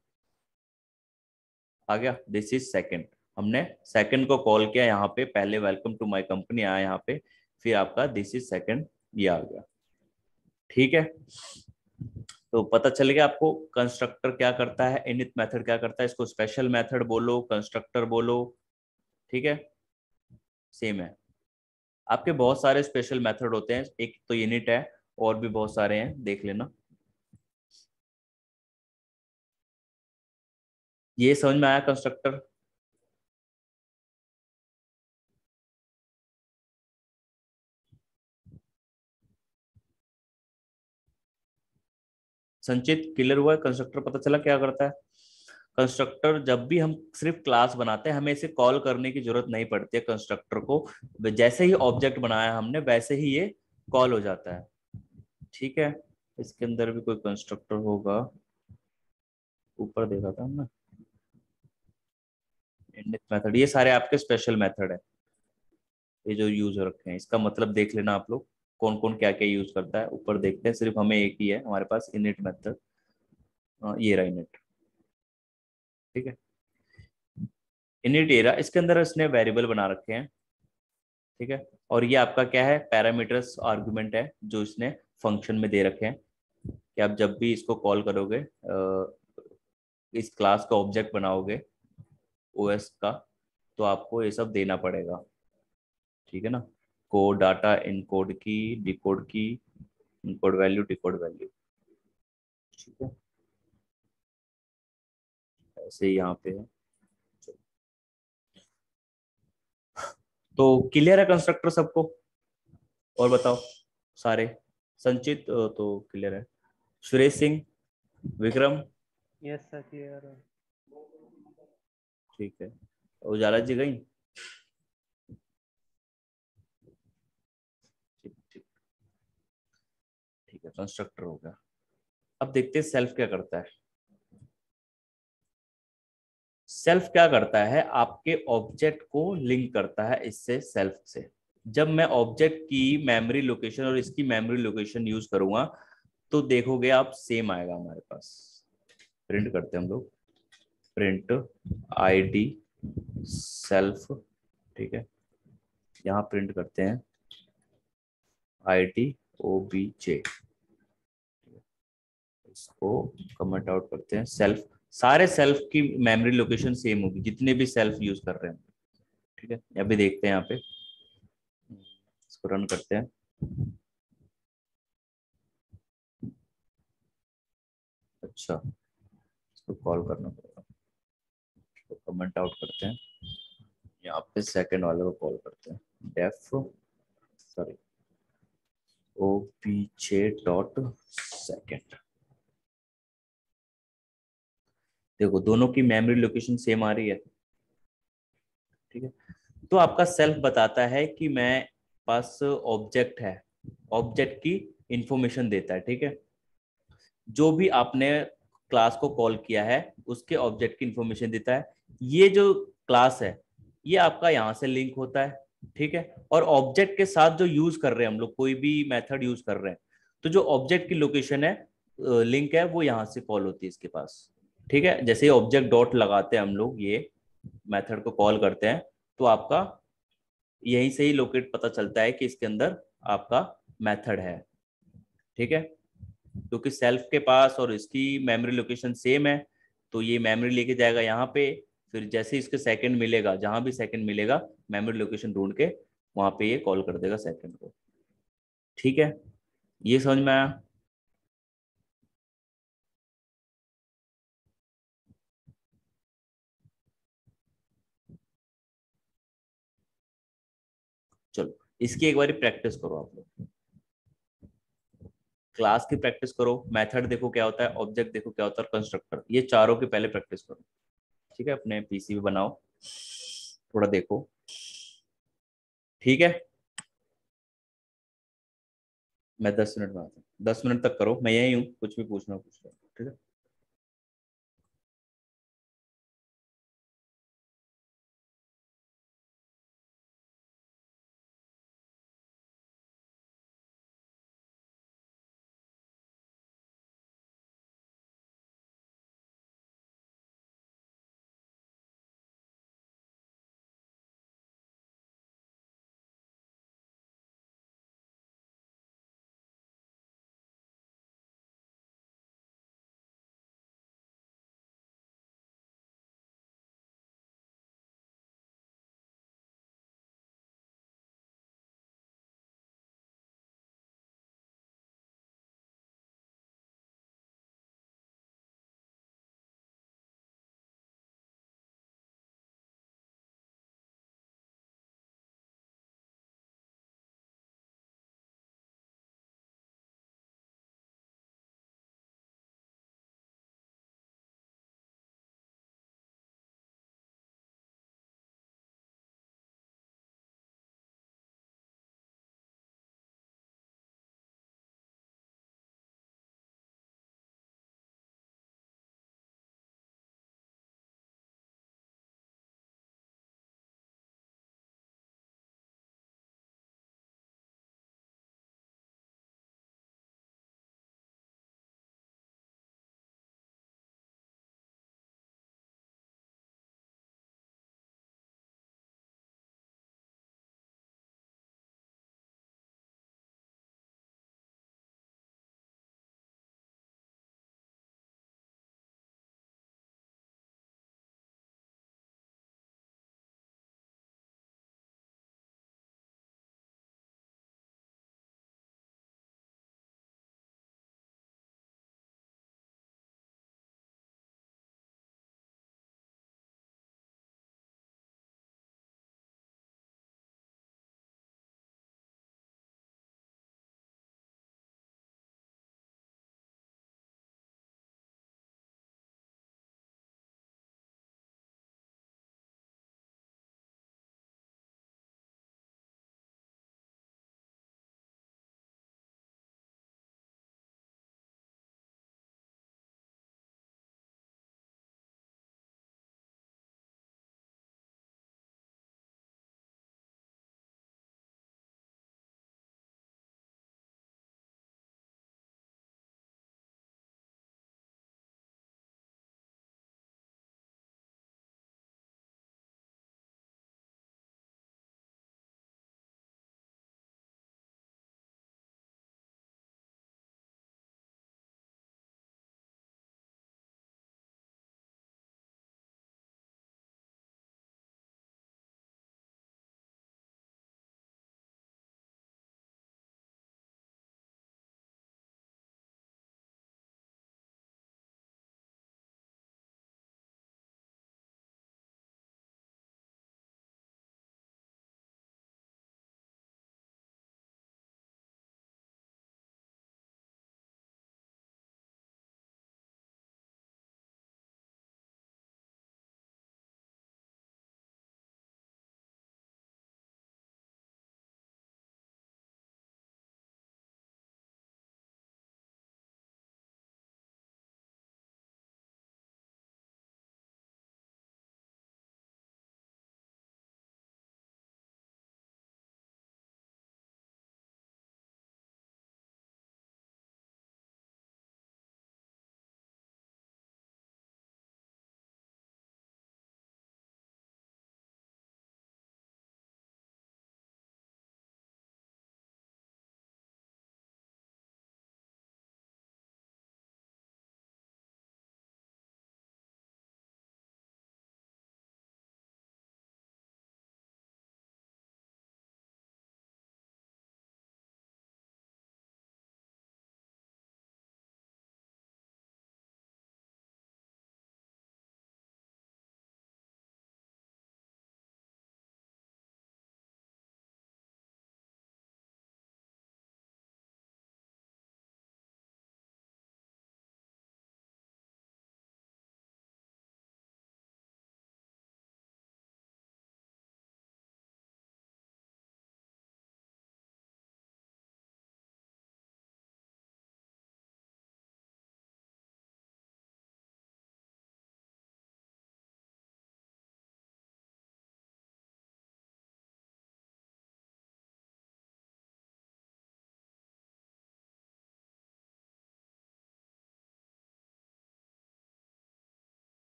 आ गया, दिस इज सेकंड। हमने सेकंड को कॉल किया यहाँ पे, पहले वेलकम टू माय कंपनी आया यहाँ पे, फिर आपका दिस इज सेकंड ये आ गया, ठीक है। तो पता चल गया आपको कंस्ट्रक्टर क्या करता है, इनिट मेथड क्या करता है। इसको स्पेशल मेथड बोलो, कंस्ट्रक्टर बोलो, ठीक है, सेम है। आपके बहुत सारे स्पेशल मेथड होते हैं, एक तो इनिट है, और भी बहुत सारे हैं, देख लेना। ये समझ में आया कंस्ट्रक्टर? संचित क्लियर हुआ है? कंस्ट्रक्टर पता चला क्या करता है? कंस्ट्रक्टर जब भी हम सिर्फ क्लास बनाते हैं, हमें इसे कॉल करने की जरूरत नहीं पड़ती है कंस्ट्रक्टर को। जैसे ही ऑब्जेक्ट बनाया हमने वैसे ही ये कॉल हो जाता है, ठीक है। इसके अंदर भी कोई कंस्ट्रक्टर होगा, ऊपर देखा था हमने इनिट मेथड। ये सारे आपके स्पेशल मेथड है, ये जो यूज हो रखे हैं। इसका मतलब देख लेना आप लोग कौन कौन क्या क्या यूज करता है। ऊपर देखते हैं, सिर्फ हमें एक ही है हमारे पास, इनिट मेथड। ये रहा इनिट, ठीक है। इनिट एरा, इसके अंदर इसने वेरिएबल बना रखे हैं, ठीक है। और ये आपका क्या है, पैरामीटर्स आर्गुमेंट है जो इसने फंक्शन में दे रखे हैं, कि आप जब भी इसको कॉल करोगे, इस क्लास का ऑब्जेक्ट बनाओगे ओएस का, तो आपको ये सब देना पड़ेगा, ठीक है ना। कोड डाटा, इनकोड की, डिकोड की, इनकोड वैल्यू, डिकोड वैल्यू, ठीक है। ऐसे ही यहाँ पे है। तो क्लियर है कंस्ट्रक्टर सबको? और बताओ सारे। संचित तो क्लियर है। Suresh Singh, Vikram, yes sir clear है। ठीक है। उजाला जी गई? ठीक ठीक, ठीक है, कंस्ट्रक्टर हो गया। अब देखते हैं सेल्फ क्या करता है। सेल्फ क्या करता है, आपके ऑब्जेक्ट को लिंक करता है इससे, सेल्फ से। जब मैं ऑब्जेक्ट की मेमोरी लोकेशन और इसकी मेमोरी लोकेशन यूज करूंगा तो देखोगे आप सेम आएगा हमारे पास। प्रिंट करते हैं हम लोग, प्रिंट आईडी सेल्फ, ठीक है। यहाँ प्रिंट करते हैं आईडी ओबीजे, इसको कमेंट आउट करते हैं सेल्फ। सारे सेल्फ की मेमोरी लोकेशन सेम होगी जितने भी सेल्फ यूज कर रहे हैं, ठीक है। अभी देखते हैं यहाँ पे, इसको रन करते हैं। अच्छा, इसको कॉल करना पड़ेगा, तो कमेंट आउट करते हैं। यहाँ पे सेकंड वाले को कॉल करते हैं, def sorry OBJ dot second. देखो दोनों की मेमोरी लोकेशन सेम आ रही है, ठीक है। तो आपका सेल्फ बताता है कि मैं पास ऑब्जेक्ट है, ऑब्जेक्ट की इंफॉर्मेशन देता है, ठीक है। जो भी आपने क्लास को कॉल किया है उसके ऑब्जेक्ट की इंफॉर्मेशन देता है। ये जो क्लास है ये आपका यहाँ से लिंक होता है, ठीक है। और ऑब्जेक्ट के साथ जो यूज कर रहे हैं हम लोग, कोई भी मेथड यूज कर रहे हैं, तो जो ऑब्जेक्ट की लोकेशन है, लिंक है, वो यहाँ से कॉल होती है इसके पास, ठीक है, जैसे ही ऑब्जेक्ट डॉट लगाते हैं हम लोग, ये मेथड को कॉल करते हैं, तो आपका यहीं से ही लोकेट पता चलता है कि इसके अंदर आपका मेथड है। ठीक है, क्योंकि सेल्फ के पास और इसकी मेमोरी लोकेशन सेम है, तो ये मेमोरी लेके जाएगा यहाँ पे, फिर जैसे ही इसके सेकंड मिलेगा, जहां भी सेकंड मिलेगा, मेमोरी लोकेशन ढूंढ के वहां पे ये कॉल कर देगा सेकंड को। ठीक है, ये समझ में आया? चलो, इसकी एक बार प्रैक्टिस करो आप लोग। क्लास की प्रैक्टिस करो, मेथड देखो क्या होता है, ऑब्जेक्ट देखो क्या होता है, कंस्ट्रक्टर, ये चारों की पहले प्रैक्टिस करो। ठीक है, अपने पीसी पे बनाओ, थोड़ा देखो। ठीक है, मैं 10 मिनट में आता हूँ, 10 मिनट तक करो, मैं यही हूँ, कुछ भी पूछना हो पूछ लो। ठीक है।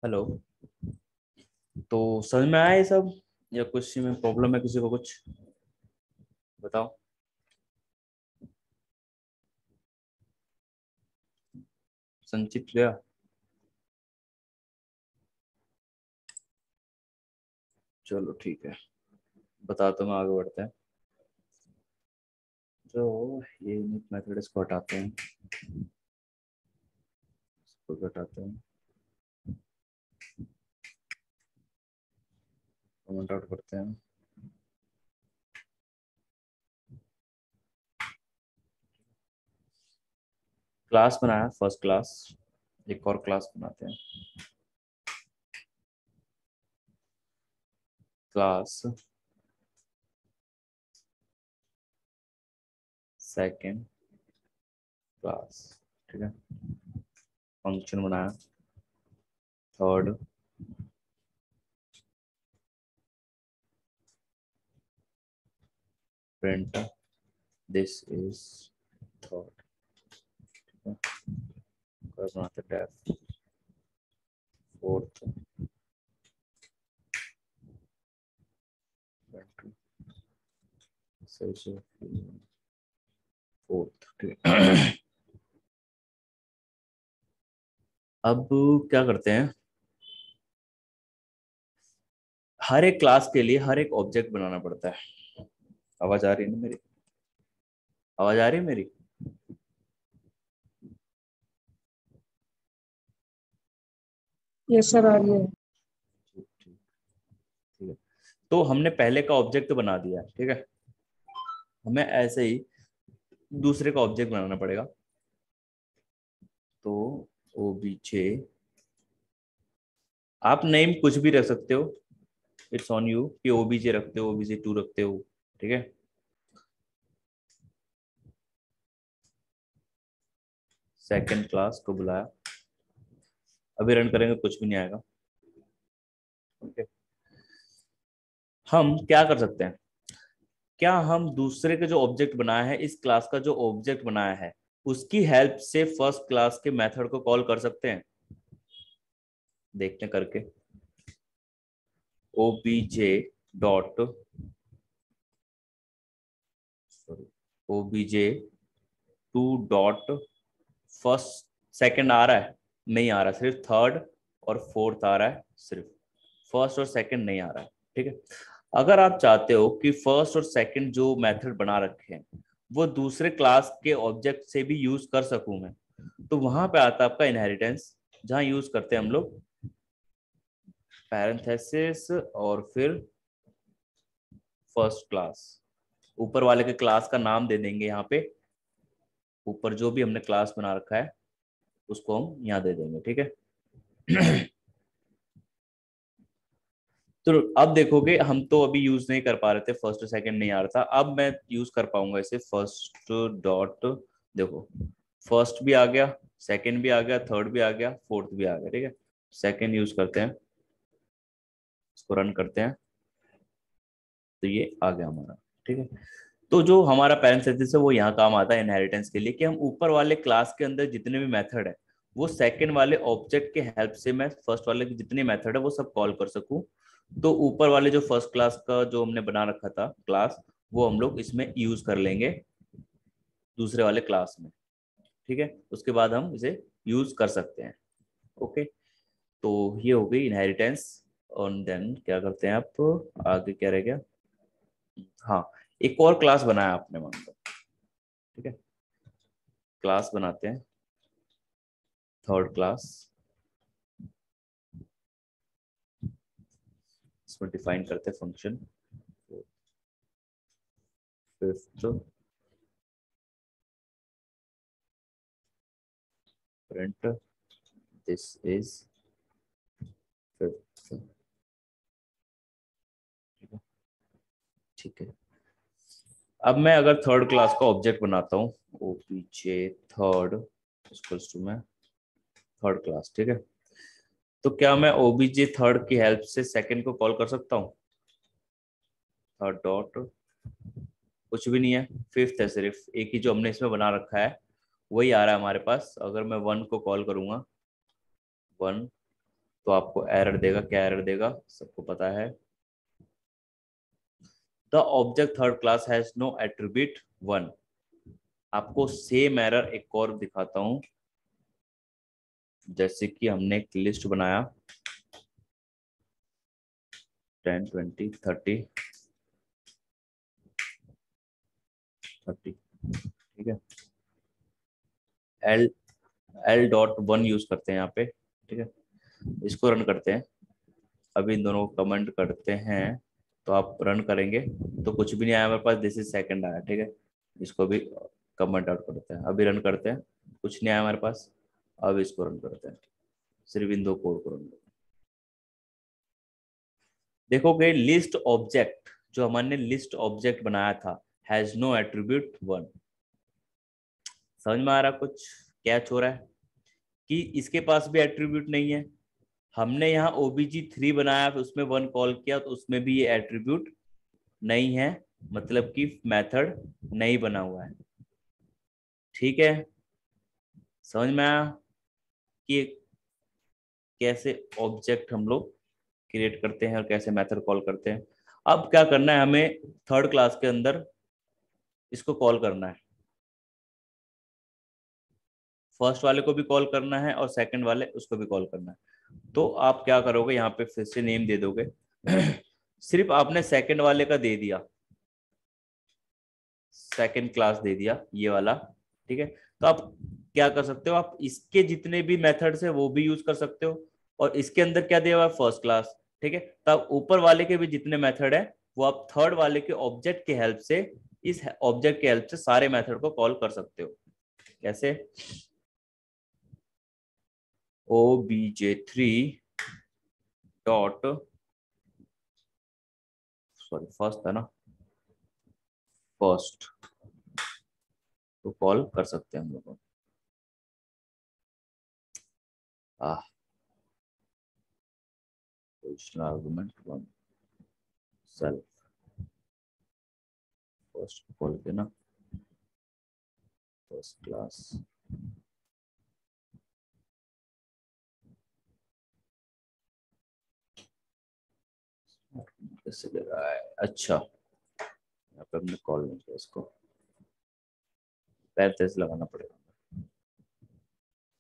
हेलो। तो समझ में आया ये सब या कुछ में प्रॉब्लम है किसी को? कुछ बताओ। संचित गया? चलो ठीक है, बताता हूँ, आगे बढ़ते हैं। तो ये यूनिक मेथड, इसको हटाते हैं, इसको हटाते हैं, कमेंट आउट करते हैं। क्लास बनाया फर्स्ट क्लास, एक और क्लास बनाते हैं, क्लास सेकेंड क्लास, ठीक है। फंक्शन बनाया third, print this is third, बनाते डेफ फोर्थ, फोर्थ, ठीक है। अब क्या करते हैं, हर एक क्लास के लिए हर एक ऑब्जेक्ट बनाना पड़ता है। आवाज आ रही है ना मेरी? आवाज आ रही है मेरी? यस सर, आ रही है। ठीक ठीक, ठीक है। तो हमने पहले का ऑब्जेक्ट बना दिया, ठीक है। हमें ऐसे ही दूसरे का ऑब्जेक्ट बनाना पड़ेगा। तो ओबीजे, आप नेम कुछ भी रख सकते हो, इट्स ऑन यू, कि ओबीजे रखते हो, ओबीजे 2 रखते हो, ठीक है। सेकंड क्लास को बुलाया, अभी रन करेंगे कुछ भी नहीं आएगा, ओके। हम क्या कर सकते हैं, क्या हम दूसरे के जो ऑब्जेक्ट बनाया है, इस क्लास का जो ऑब्जेक्ट बनाया है, उसकी हेल्प से फर्स्ट क्लास के मेथड को कॉल कर सकते हैं? देखते हैं करके। OBJ dot OBJ 2 dot first, second आ रहा है? नहीं आ रहा, सिर्फ थर्ड और फोर्थ आ रहा है, सिर्फ फर्स्ट और सेकंड नहीं आ रहा है, ठीक है। अगर आप चाहते हो कि फर्स्ट और सेकंड जो मेथड बना रखे हैं वो दूसरे क्लास के ऑब्जेक्ट से भी यूज कर सकूं मैं, तो वहां पे आता है आपका इनहेरिटेंस, जहां यूज करते हैं हम लोग पैरेंथेसिस और फिर फर्स्ट क्लास। ऊपर वाले के क्लास का नाम दे देंगे, यहाँ पे ऊपर जो भी हमने क्लास बना रखा है उसको हम यहाँ दे देंगे, ठीक है। तो अब देखोगे, हम तो अभी यूज नहीं कर पा रहे थे, फर्स्ट और सेकंड नहीं आ रहा था, अब मैं यूज कर पाऊंगा इसे। फर्स्ट डॉट, देखो फर्स्ट भी आ गया, सेकंड भी आ गया, थर्ड भी आ गया, फोर्थ भी आ गया, ठीक है। सेकंड यूज करते हैं, इसको रन करते हैं, तो ये आ गया हमारा, ठीक है। तो जो हमारा पैरेंथेसिस है वो यहाँ काम आता है इनहेरिटेंस के लिए, कि हम ऊपर वाले क्लास के अंदर जितने भी मेथड है वो सेकंड वाले ऑब्जेक्ट के हेल्प से मैं फर्स्ट वाले के जितने मेथड है वो सब कॉल कर सकूं। तो ऊपर वाले जो फर्स्ट क्लास का जो हमने बना रखा था क्लास, वो हम लोग इसमें यूज कर लेंगे दूसरे वाले क्लास में, ठीक है। उसके बाद हम इसे यूज कर सकते हैं, ओके। तो ये हो गई इनहेरिटेंस। और देन क्या करते हैं आप, आगे क्या रह गया? हाँ, एक और क्लास बनाया आपने, मान लो, ठीक है। क्लास बनाते हैं थर्ड क्लास, इसमें डिफाइन करते हैं function fifth, print this is fifth, ठीक है। अब मैं अगर थर्ड क्लास का ऑब्जेक्ट बनाता हूँ, ओबीजे थर्ड इक्वल्स टू में थर्ड क्लास, ठीक है। तो क्या मैं ओबीजे थर्ड की हेल्प से सेकंड को कॉल कर सकता हूँ? थर्ड डॉट, कुछ भी नहीं है, फिफ्थ है, सिर्फ एक ही जो हमने इसमें बना रखा है वही आ रहा है हमारे पास। अगर मैं 1 को कॉल करूंगा 1, तो आपको एरर देगा। क्या एरर देगा सबको पता है, the object third class has no attribute 1। आपको सेम एरर एक और दिखाता हूं। जैसे कि हमने एक लिस्ट बनाया 10 20 30 30, ठीक है। एल L.1 यूज करते हैं यहाँ पे, ठीक है। इसको रन करते हैं। अभी इन दोनों को कमेंट करते हैं, तो आप रन करेंगे तो कुछ भी नहीं आया मेरे पास, दिस इज सेकंड आया, ठीक है। इसको भी कमेंट आउट करते हैं। अभी रन करते हैं, कुछ नहीं आया हमारे पास। अब इसको रन करते हैं, सिर्फ इन दो कोड को रन करते हैं। देखोगे लिस्ट ऑब्जेक्ट, जो हमने लिस्ट ऑब्जेक्ट बनाया था, हैज नो एट्रीब्यूट 1। समझ में आ रहा कुछ कैच हो रहा है कि इसके पास भी एट्रीब्यूट नहीं है। हमने यहाँ OBJ3 बनाया, फिर उसमें 1 कॉल किया, तो उसमें भी ये एट्रीब्यूट नहीं है, मतलब कि मेथड नहीं बना हुआ है, ठीक है। समझ में आया कि कैसे ऑब्जेक्ट हम लोग क्रिएट करते हैं और कैसे मेथड कॉल करते हैं। अब क्या करना है हमें, थर्ड क्लास के अंदर इसको कॉल करना है। फर्स्ट वाले को भी कॉल करना है और सेकंड वाले उसको भी कॉल करना है। तो आप क्या करोगे, यहाँ पे फिर से नेम दे दोगे। सिर्फ आपने सेकंड वाले का दे दिया, सेकंड क्लास दे दिया ये वाला, ठीक है। तो आप क्या कर सकते हो, आप इसके जितने भी मेथड्स है वो भी यूज कर सकते हो, और इसके अंदर क्या दिया हुआ है, फर्स्ट क्लास, ठीक है। तो आप ऊपर वाले के भी जितने मेथड है वो आप थर्ड वाले के ऑब्जेक्ट के हेल्प से, इस ऑब्जेक्ट के हेल्प से सारे मेथड को कॉल कर सकते हो। कैसे, OBJ3 डॉट, सॉरी फर्स्ट है ना, फर्स्ट तो कॉल कर सकते हैं हम लोग। Positional argument 1 self, first call के ना, फर्स्ट क्लास। कैसे दे रहा है, अच्छा यहाँ पे हमने कॉल नहीं किया इसको, पैर तेज लगाना पड़ेगा,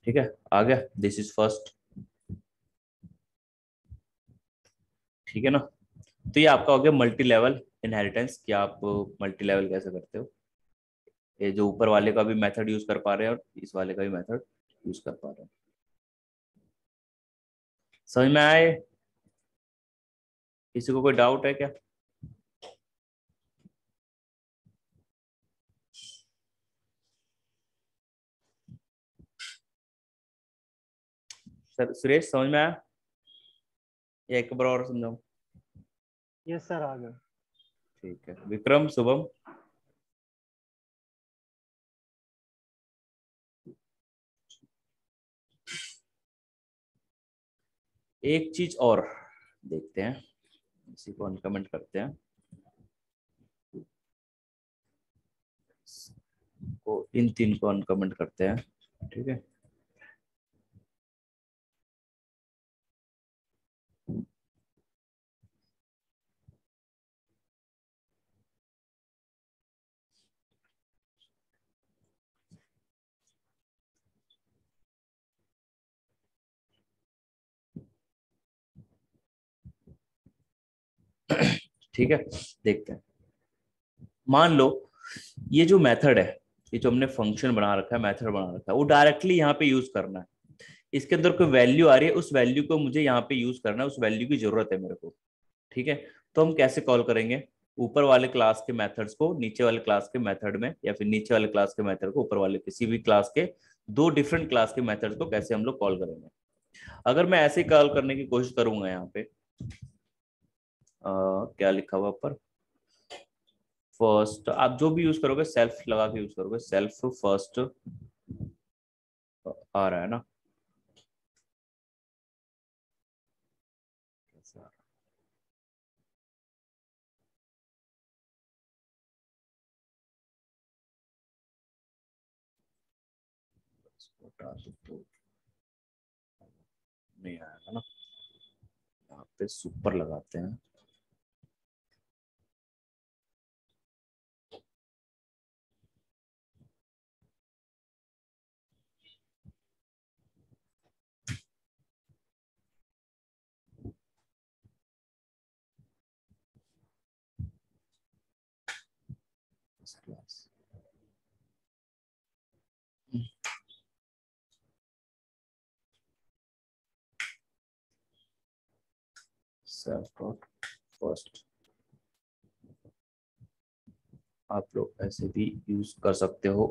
ठीक है। आ गया, दिस इज फर्स्ट, ठीक है ना। तो ये आपका हो गया मल्टी लेवल इनहेरिटेंस, कि आप मल्टी लेवल कैसे करते हो। ये जो ऊपर वाले का भी मेथड यूज कर पा रहे हैं और इस वाले का भी मेथड यूज कर पा रहे हैं। समझ में आए, किसी को कोई डाउट है क्या। सर सुरेश समझ में आया, या एक बार और समझाऊं। यस सर, आ गया। ठीक है, विक्रम शुभम। एक चीज और देखते हैं, इसी को अनकमेंट करते हैं, को इन 3 को अनकमेंट करते हैं, ठीक है। ठीक है, देखते हैं। मान लो ये जो मेथड है, ये जो हमने फंक्शन बना रखा है, मेथड बना रखा है, वो डायरेक्टली यहाँ पे यूज करना है। इसके अंदर कोई वैल्यू आ रही है, उस वैल्यू को मुझे यहाँ पे यूज करना है, उस वैल्यू की जरूरत है मेरे को, ठीक है। तो हम कैसे कॉल करेंगे, ऊपर वाले क्लास के मेथड्स को नीचे वाले क्लास के मेथड में, या फिर नीचे वाले क्लास के मेथड को ऊपर वाले किसी भी क्लास के, दो डिफरेंट क्लास के मेथड्स को कैसे हम लोग कॉल करेंगे। अगर मैं ऐसे कॉल करने की कोशिश करूंगा, यहाँ पे क्या लिखा हुआ पर, फर्स्ट, आप जो भी यूज करोगे सेल्फ लगा के यूज करोगे, सेल्फ फर्स्ट आ रहा है ना, तो नहीं आएगा ना, यहाँ पे सुपर लगाते हैं। क्लास फर्स्ट, आप लोग ऐसे भी यूज कर सकते हो,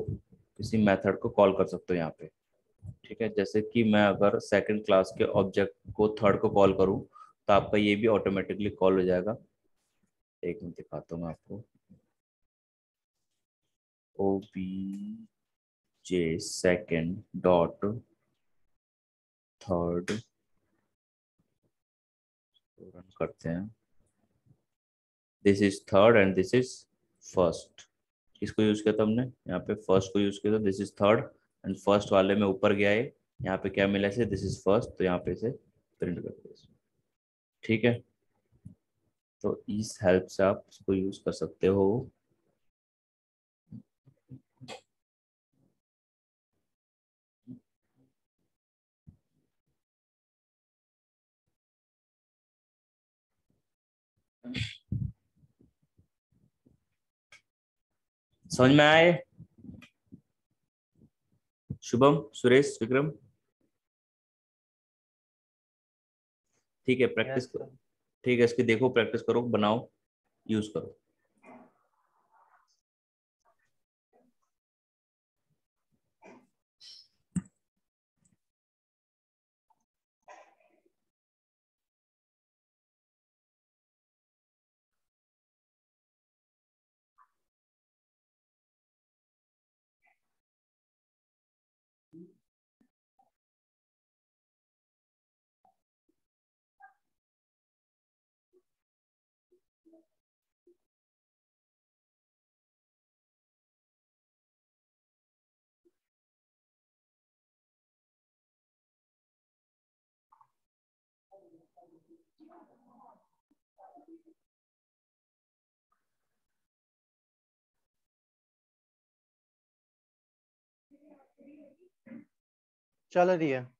किसी मेथड को कॉल कर सकते हो यहाँ पे। ठीक है, जैसे कि मैं अगर सेकंड क्लास के ऑब्जेक्ट को थर्ड को कॉल करूँ तो आपका ये भी ऑटोमेटिकली कॉल हो जाएगा। एक मिनट दिखाता हूँ मैं आपको। O B J second dot third run करते हैं। This is third and this is first. किसको यूज किया था हमने? यहाँ पे फर्स्ट को यूज किया था। This is third and first वाले में ऊपर गया है, यहाँ पे क्या मिला इसे? दिस इज फर्स्ट, तो यहाँ पे इसे प्रिंट करते हैं। ठीक है, तो इस हेल्प से आप इसको यूज कर सकते हो। समझ में आए? शुभम, सुरेश, विक्रम? ठीक है, प्रैक्टिस यस करो। सर। ठीक है, इसकी देखो, प्रैक्टिस करो, बनाओ, यूज करो। चल रही है।